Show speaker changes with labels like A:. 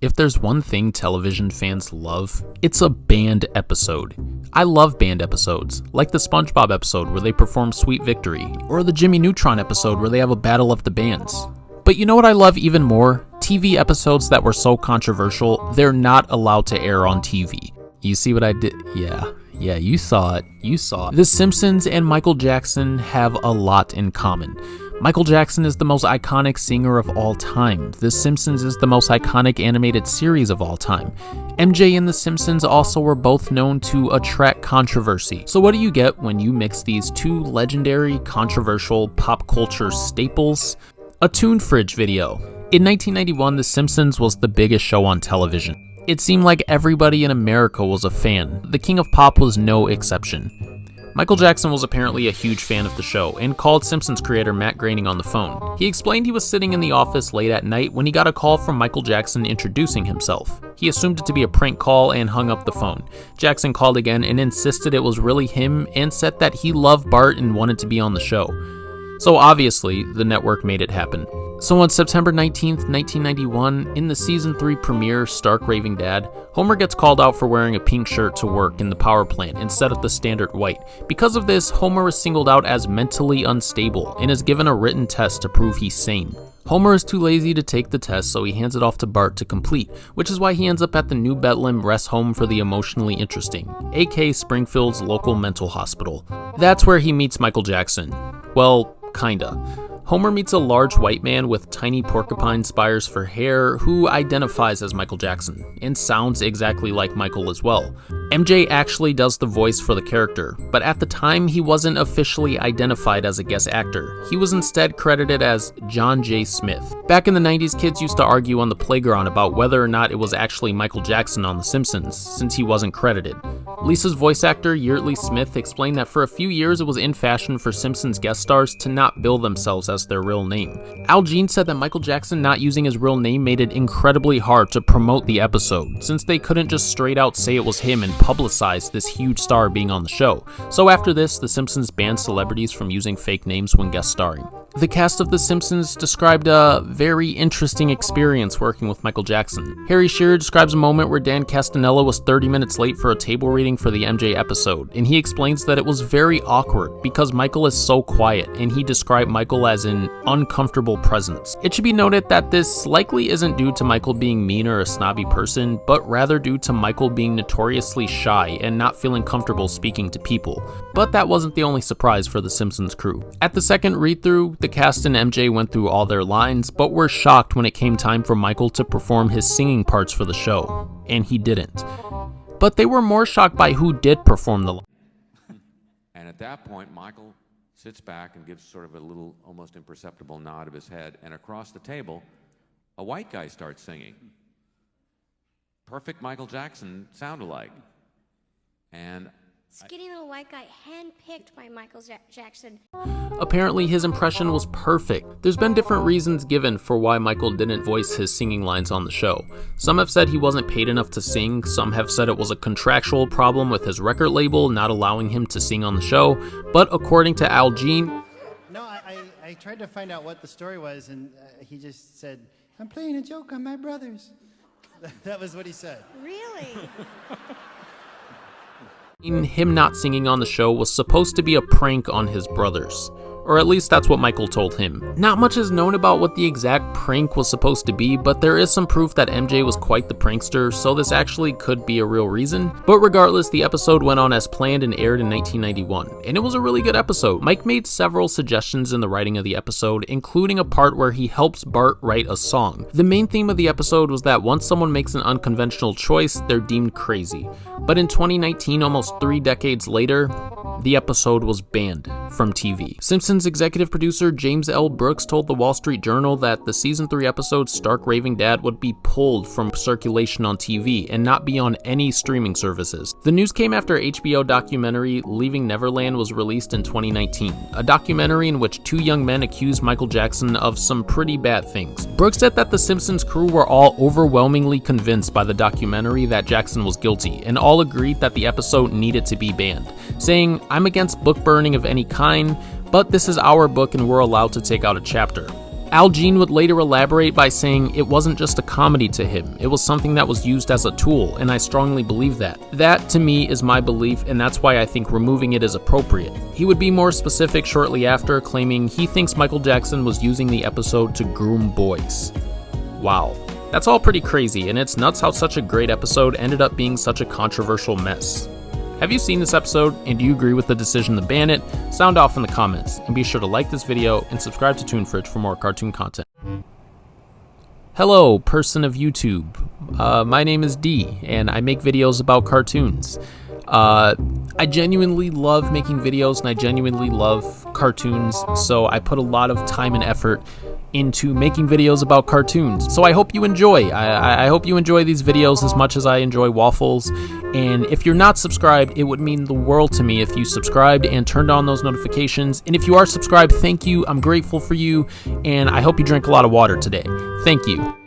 A: If there's one thing television fans love, it's a band episode. I love band episodes, like the SpongeBob episode where they perform Sweet Victory, or the Jimmy Neutron episode where they have a battle of the bands. But you know what I love even more? TV episodes that were so controversial, they're not allowed to air on TV. You see what I did? Yeah, you saw it. The Simpsons and Michael Jackson have a lot in common. Michael Jackson is the most iconic singer of all time. The Simpsons is the most iconic animated series of all time. MJ and The Simpsons also were both known to attract controversy. So what do you get when you mix these two legendary, controversial pop culture staples? A Tune Fridge video. In 1991, The Simpsons was the biggest show on television. It seemed like everybody in America was a fan. The King of Pop was no exception. Michael Jackson was apparently a huge fan of the show and called Simpsons creator Matt Groening on the phone. He explained he was sitting in the office late at night when he got a call from Michael Jackson introducing himself. He assumed it to be a prank call and hung up the phone. Jackson called again and insisted it was really him and said that he loved Bart and wanted to be on the show. So obviously, the network made it happen. So on September 19th, 1991, in the season 3 premiere, Stark Raving Dad, Homer gets called out for wearing a pink shirt to work in the power plant instead of the standard white. Because of this, Homer is singled out as mentally unstable and is given a written test to prove he's sane. Homer is too lazy to take the test, so he hands it off to Bart to complete, which is why he ends up at the New Bethlehem Rest Home for the Emotionally Interesting, aka Springfield's local mental hospital. That's where he meets Michael Jackson. Well, kinda. Homer meets a large white man with tiny porcupine spires for hair who identifies as Michael Jackson and sounds exactly like Michael as well. MJ actually does the voice for the character, but at the time he wasn't officially identified as a guest actor. He was instead credited as John J. Smith. Back in the 90s, kids used to argue on the playground about whether or not it was actually Michael Jackson on The Simpsons, since he wasn't credited. Lisa's voice actor, Yeardley Smith, explained that for a few years it was in fashion for Simpsons guest stars to not bill themselves as their real name. Al Jean said that Michael Jackson not using his real name made it incredibly hard to promote the episode, since they couldn't just straight out say it was him and publicize this huge star being on the show. So after this, The Simpsons banned celebrities from using fake names when guest starring. The cast of The Simpsons described a very interesting experience working with Michael Jackson. Harry Shearer describes a moment where Dan Castanella was 30 minutes late for a table reading for the MJ episode, and he explains that it was very awkward because Michael is so quiet, and he described Michael as an uncomfortable presence. It should be noted that this likely isn't due to Michael being mean or a snobby person, but rather due to Michael being notoriously shy and not feeling comfortable speaking to people. But that wasn't the only surprise for the Simpsons crew. At the second read-through, the cast and MJ went through all their lines, but were shocked when it came time for Michael to perform his singing parts for the show, and he didn't. But they were more shocked by who did perform the line.
B: And at that point, Michael sits back and gives sort of a little, almost imperceptible nod of his head, and across the table, a white guy starts singing. Perfect Michael Jackson sound-alike. And
C: skinny little white guy, handpicked by Michael Jackson.
A: Apparently his impression was perfect. There's been different reasons given for why Michael didn't voice his singing lines on the show. Some have said he wasn't paid enough to sing, some have said it was a contractual problem with his record label not allowing him to sing on the show, but according to Al Jean...
D: No, I tried to find out what the story was, and he just said, "I'm playing a joke on my brothers." That was what he said.
C: Really?
A: Him not singing on the show was supposed to be a prank on his brothers. Or at least that's what Michael told him. Not much is known about what the exact prank was supposed to be, but there is some proof that MJ was quite the prankster, so this actually could be a real reason. But regardless, the episode went on as planned and aired in 1991, and it was a really good episode. Mike made several suggestions in the writing of the episode, including a part where he helps Bart write a song. The main theme of the episode was that once someone makes an unconventional choice, they're deemed crazy. But in 2019, almost 3 decades later, the episode was banned from TV. Simpsons executive producer James L. Brooks told the Wall Street Journal that the season 3 episode Stark Raving Dad would be pulled from circulation on TV and not be on any streaming services. The news came after HBO documentary Leaving Neverland was released in 2019, a documentary in which 2 young men accused Michael Jackson of some pretty bad things. Brooks said that the Simpsons crew were all overwhelmingly convinced by the documentary that Jackson was guilty, and all agreed that the episode needed to be banned, saying, "I'm against book burning of any kind, but this is our book and we're allowed to take out a chapter." Al Jean would later elaborate by saying it wasn't just a comedy to him, it was something that was used as a tool, and I strongly believe that. That, to me, is my belief, and that's why I think removing it is appropriate. He would be more specific shortly after, claiming he thinks Michael Jackson was using the episode to groom boys. Wow. That's all pretty crazy, and it's nuts how such a great episode ended up being such a controversial mess. Have you seen this episode, and do you agree with the decision to ban it? Sound off in the comments, and be sure to like this video and subscribe to Toon Fridge for more cartoon content. Hello, person of YouTube. My name is D, and I make videos about cartoons. I genuinely love making videos, and I genuinely love cartoons, so I put a lot of time and effort into making videos about cartoons. So I hope you enjoy. I hope you enjoy these videos as much as I enjoy waffles. And if you're not subscribed, it would mean the world to me if you subscribed and turned on those notifications. And if you are subscribed, thank you. I'm grateful for you. And I hope you drink a lot of water today. Thank you.